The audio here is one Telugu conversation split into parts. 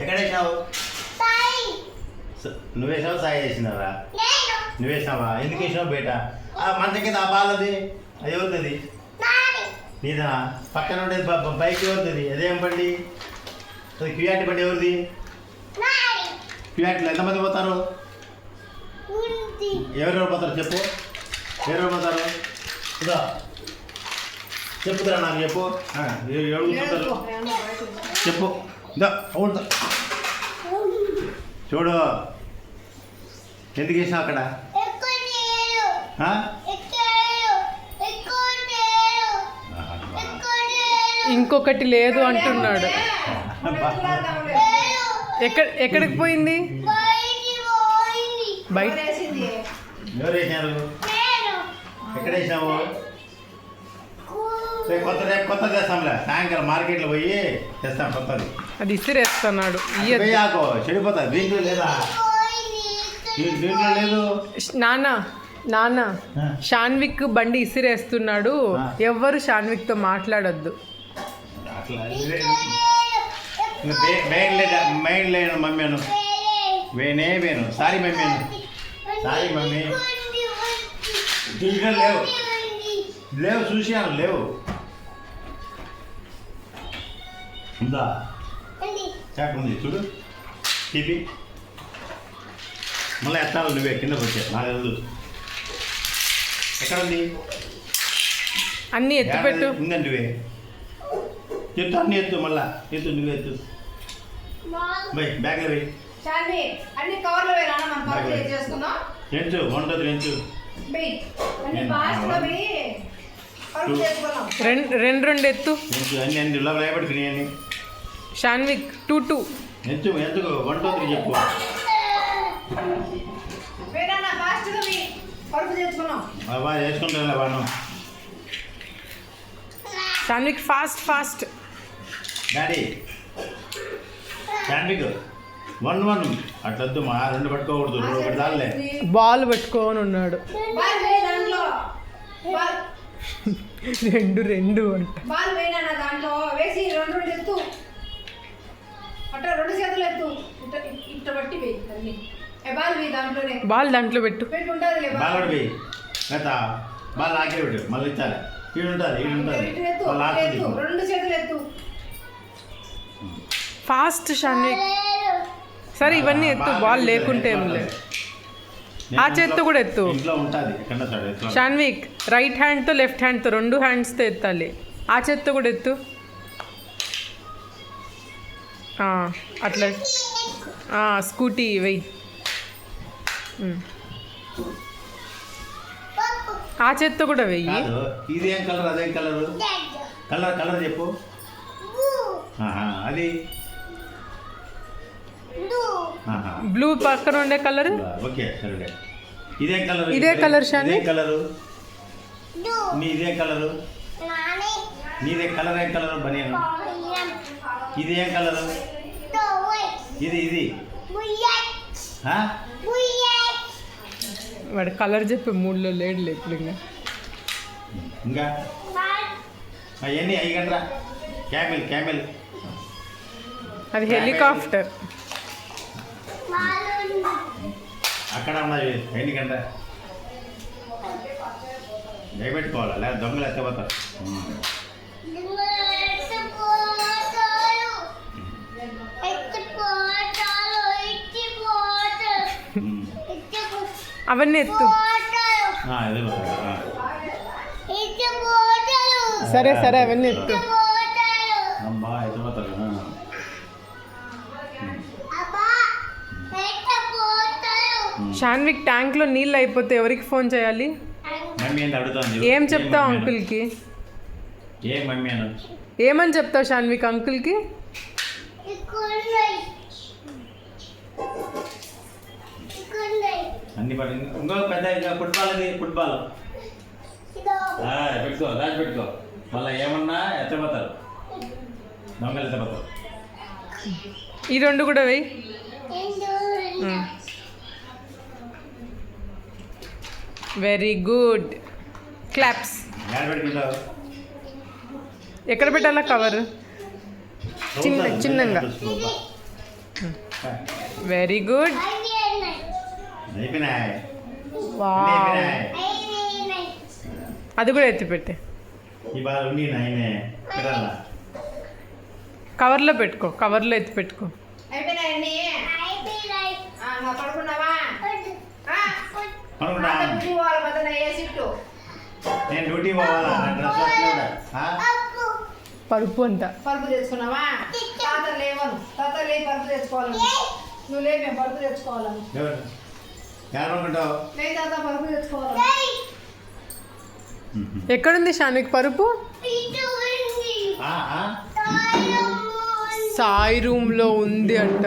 ఎక్కడ వేసినావు? నువ్వు వేసావా సాయి వేసినావా? నువ్వు వేసినావా? ఎందుకు వేసినావు బయట? మంచం కింద ఆ బాలది అది ఎవరిది? నీదా? పక్కన ఉండేది బైక్ ఎవరిది? అదేం బండి? అది క్యూఆర్టీ బండి ఎవరిది? క్యూఆర్టీలో ఎంతమంది పోతారు? ఎవరెవరు పోతారు చెప్పు? ఎవరెవరు పోతారు? ఇదా చెప్పుతారా నాకు చెప్పు. ఎవరు చెప్పు. ఇదా అవుతా చూడు ఎందుకు వేసినావు అక్కడ? ఇంకొకటి లేదు అంటున్నాడు. ఎక్కడికి పోయింది? బయట ఎవరు వేసినారు? ఎక్కడ వేసినావు? రేపు కొత్త తెస్తాంలే. సాయంకాలం మార్కెట్లో పోయి తెస్తాం కొత్తది. అది ఇసిరేస్తున్నాడు. ఆకో చెడిపోతుంది. దీంట్లో లేదా? దీంట్లో లేదు. నాన్న షాన్విక్ బండి ఇసిరేస్తున్నాడు. ఎవ్వరు షాన్విక్ తో మాట్లాడొద్దు. మైండ్ లేను మమ్మీను వేను సారీ మమ్మీను సారీ మమ్మీ. దీంట్లో లేవు చూసాను లేవు. ఉందా? చాక్ ఉంది చూడు. తీపి మళ్ళీ ఎత్తాను నువ్వే కిందకు వచ్చా నాకు తెలుసు. ఎక్కడ ఉంది? అన్నీ ఎత్తిపెట్టు. ఉందండి ఎత్తు అన్ని ఎత్తు మళ్ళా ఎత్తు నువ్వే ఎత్తు. బై బ్యాగ్లో పోయి ఎంచు వంటది ఎంచు. రెండు ఎత్తు. అన్ని లోపల భయపడుతున్నాయని. షాన్విక్ 2 ఎంచు ఎందుకు వంటది చెప్పు. చేసుకుంటా వాడు. షాన్విక్ ఫాస్ట్ డాడీ షాన్విక్ 1 అట్లొద్దు మా 2 పట్టుకోకూడదు. ఒకటి దానిలే బాల్ పెట్టుకోని ఉన్నాడు. 2 అంట. దాంట్లో వేసి 2 ఎత్తు అట్లా 2 చేతులు ఎత్తు ఇట్ట బట్టి వేయి. బాల్ దాంట్లో పెట్టు. బాల్ పోయి బాల్ నాకే పెట్టు మళ్ళీ ఇచ్చాలి. ఈడుంటుంది 2 చేతులు ఎత్తు. ఫాస్ట్ షాన్విక్. సరే ఇవన్నీ ఎత్తు. బాల్ లేకుంటే ఏం లేదు. ఆ చేత్తో కూడా ఎత్తు. షాన్విక్ రైట్ హ్యాండ్తో లెఫ్ట్ హ్యాండ్తో 2 హ్యాండ్స్తో ఎత్తాలి. ఆ చేత్తో కూడా ఎత్తు. అట్లా స్కూటీ వెయ్యి. ఆ చేత్తో కూడా వెయ్యి. ఇదేం కలర్ అదేం కలరు? కలర్ చెప్పు. అది బ్లూ పక్కన ఉండే కలర్. ఓకే సరే. ఇదేం కలర్? ఇదే కలర్ షాన్విక్. కలరు ఇదే కలరు. నీదే కలర్ ఏం కలరు? బనియన్. ఇది ఏం కలరు? ఇది వాడు కలర్ చెప్పే మూడ్లో లేడు ఇప్పుడు. ఇంకా అవన్నీ అయ్యగండ్రా. క్యామెల్ అది హెలికాప్టర్. అక్కడ ఉన్నది ఎందుకంటే భయపెట్టుకోవాలా లేదా దొంగలు ఎత్తపోతారు. అవన్నీ ఎత్తు. సరే అవన్నీ ఎత్తు. షాన్విక్ ట్యాంక్లో నీళ్ళు అయిపోతే ఎవరికి ఫోన్ చేయాలి? ఏం చెప్తావు అంకుల్కి? ఏమని చెప్తావు షాన్విక్ అంకుల్కి? అన్ని ఇంకో పెద్ద ఫుట్బాల్ పెట్టుకో దాచి పెట్టుకో. మళ్ళీ ఏమన్నా ఎత్తపోతారు దొంగలు ఎత్తపోతారు. ఈ 2 కూడా వెయ్యి. Very good. క్లాప్స్. ఎక్కడ పెట్టాలా కవర్? చిన్నగా వెరీ గుడ్. అయిపోయినాయి. వావ్, అయిపోయినాయి. అది కూడా ఎత్తిపెట్టే. ఈ బాగా ఉండి నాయనే పిల్లల కవర్లో పెట్టుకో, కవర్లో ఎత్తి పెట్టుకో. అయిపోయినాయండి. పడుకున్నావా? అనుకుంటా డ్యూటీ పోవాలి పొద్దున్న ఏ షిఫ్ట్? నేను డ్యూటీ పోవాలా డ్రెస్ పరుపు అంట. పరుపు తెచ్చుకున్నావా? తాత లేవను, తాత లే పరుపు తెచ్చుకోవాలి. నువ్వు లే, మేము పరుపు తెచ్చుకోవాలని. అనుకుంటావు. లే తాత పరుపు తెచ్చుకోవాలి. ఎక్కడుంది షాన్విక్ పరుపు? సాయి రూమ్ లో ఉంది అంట.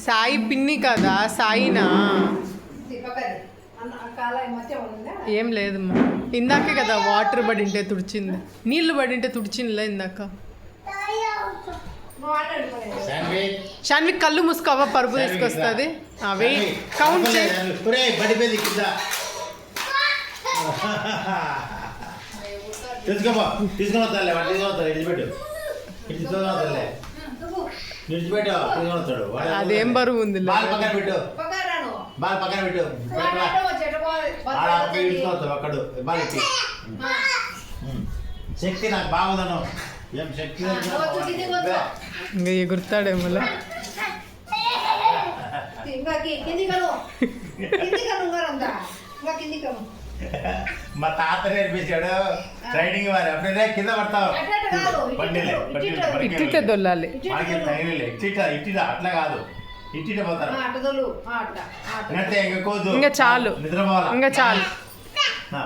సాయి పిన్ని కదా, సాయినా? ఏం లేదమ్మా, ఇందాకే కదా వాటర్ పడింటే తుడిచింది, నీళ్లు పడింటే తుడిచిందిలే ఇందాక. షాన్విక్ కళ్ళు మూసుకోవా, పరుపు తీసుకొస్తుంది. అవి కౌంట్ చేయి. తీసుకోపో, తీసుకుని వస్తాలే, వాడు తీసుకుని వస్తాడు. విడిచిపెట్టు, తీసుకుని వస్తాలే, విడిచిపెట్టు, తీసుకుని వస్తాడు. అదేం బరువు ఉంది. బాల్ పక్కన పెట్టు, బాల్ పక్కన పెట్టు. తీసుకొస్తాడు అక్కడు బాల్ ఎత్తి. శక్తి నాకు బాగుందను. ఏం శక్తి ఇంకా ఎగురుతాడేమో. ఇంకా కింది కను, కింది కను, ఇంకా కింది కను. మా తాత నేర్పించాడు ట్రైనింగ్ వారు. అప్పుడే కింద పడతావు. ఇట్టిట్టే దొల్లాలి. ఇట్టిట అట్లా కాదు, ఇట్టిట పోతారు. ఇంకా చాలు, నిద్రపోవాలి. ఇంకా చాలు.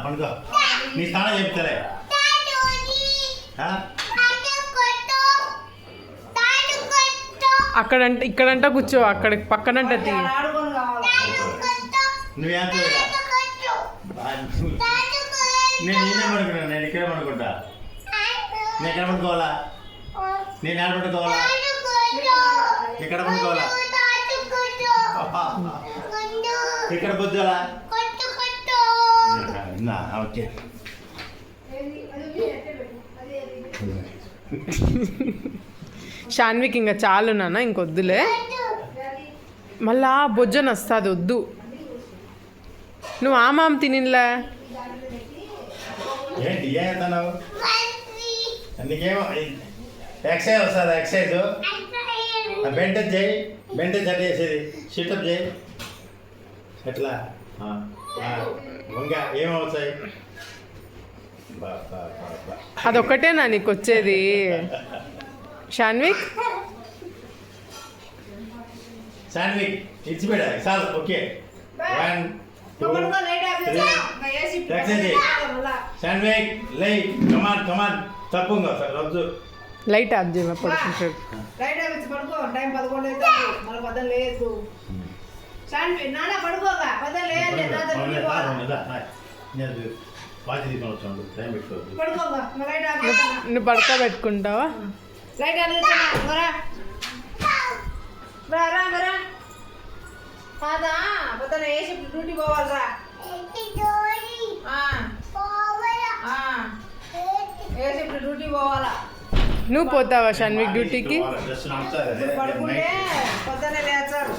పండుగ నీ స్నానం చెప్తారే. అక్కడంట ఇక్కడంట కూర్చో, అక్కడ పక్కనంట తీ. నువ్వేం నేను నేనే పడుకున్నాను. నేను ఇక్కడే పడుకుంటా. నేను ఎక్కడ పడుకోవాలా? నేను ఎక్కడ పడుకోవాలా? ఎక్కడ పడుకోవాలా? ఇక్కడ పొద్దులా? ఓకే. షాన్విక్ ఇంకా చాలు నాన్న, ఇంకొద్దులే, మళ్ళా బొజ్జన వస్తుంది, వద్దు. నువ్వు ఆమాం తినిలే. ఏంటి ఏమవుతున్నావు? నీకేమో ఎక్సైజ్ వస్తుందా? ఎక్సైజ్ బెంటేజ్ చేయి, బెంటేజ్ అట్లా చేసేది, షీటప్ చేయి. ఎట్లా ఇంకా ఏమవుతాయి? అదొక్కటేనా నీకు వచ్చేది షాన్విక్? శాండ్విక్ ఇచ్చిపెడా చాలు. ఓకే, 1 2 3 శాండ్విక్ లై. కమాన్ కమాన్, తప్పుగా సార్ రోజు లైట్ ఆఫ్ చేయమా, పడుకుంటాడు. లైట్ ఆఫ్ ఇచ్చి పడుకో. టైం 11 అవుతుంది, మళ్ళీ 10 లేదు. శాండ్విక్ నాన్న పడుకోగా, 10 లేదు. వాచి తీసుకొని టైం పెట్టుకోవద్దు. పడుకోగా, లైట్ ఆఫ్. నువ్వు పడక పెట్టుకుంటావా? లైట్ ఆఫ్ చేస్తున్నా. రా రా రా కాదా, పొద్దున ఏ షిఫ్ట్ డ్యూటీ పోవాలరా? ఏ షిఫ్ట్ డ్యూటీ పోవాలా? నువ్వు పోతావా షాన్విక్ డ్యూటీకి? పడుకుంటే పొద్దునే లేచారు.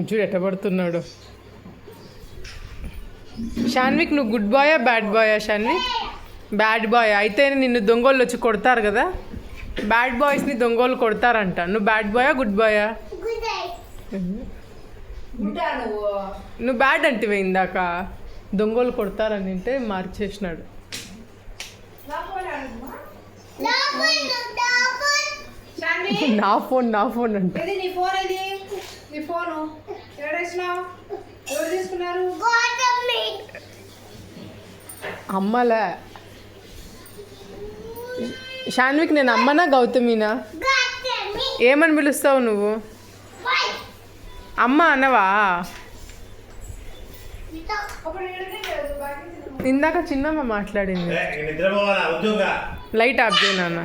చూడు ఎట్ట పడుతున్నాడు షాన్విక్. నువ్వు గుడ్ బాయా బ్యాడ్ బాయా షాన్విక్? బ్యాడ్ బాయ్ అయితే నిన్ను దొంగోళ్ళు వచ్చి కొడతారు కదా, బ్యాడ్ బాయ్స్ని దొంగోళ్ళు కొడతారంట. నువ్వు బ్యాడ్ బాయా గుడ్ బాయా? నువ్వు బ్యాడ్ అంటే ఇందాక దొంగోళ్ళు కొడతారని అంటే మార్చేసినాడు. నా ఫోన్ అంటే నీ ఫోన్ ఏది? నీ ఫోను ఎక్కడేసినావు? ఎవరు తీసుకున్నారు? అమ్మలే. షాన్విక్ నేను అమ్మనా గౌతమినా? ఏమని పిలుస్తావు నువ్వు? అమ్మ అనవా? ఇందాక చిన్నమ్మ మాట్లాడింది. లైట్ ఆఫ్ చేయి నాన్న.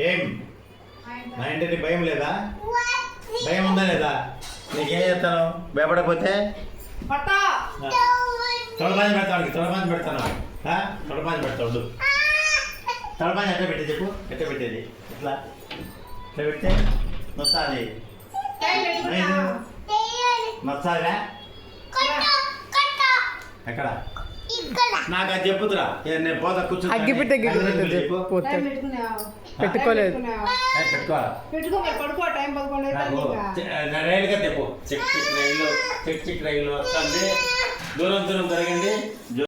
ఏం నా ఇంటికి భయం లేదా? భయం ఉందా లేదా? నీకేం చేస్తాను? భయపడకపోతే తొడపాంచి పెడతాను, తొడపాంచి పెడతాను, తొడపాంచి పెడతాడు. తలపాన్ని ఎట్లా పెట్టేది చెప్పు, ఎట్లా పెట్టేది, ఇట్లా ఇట్లా పెడితే నొస్తాది, టైం పెట్టుకున్నా నొస్తాదా ఎక్కడ నాకు అది చెప్పుతురా, నేను పోతా కూర్చో అగ్గిపెట్టె టైం పోతాడు. పెట్టుకున్నావు పెట్టుకోలేదు. పెట్టుకోవాలా పెట్టుకో మరి పడుకో టైం 11 నాకు అవుతుంది రైలుగా తెప్పు, చెక్ చెక్ రైలు వస్తుంది, దూరం దూరం జరగండి.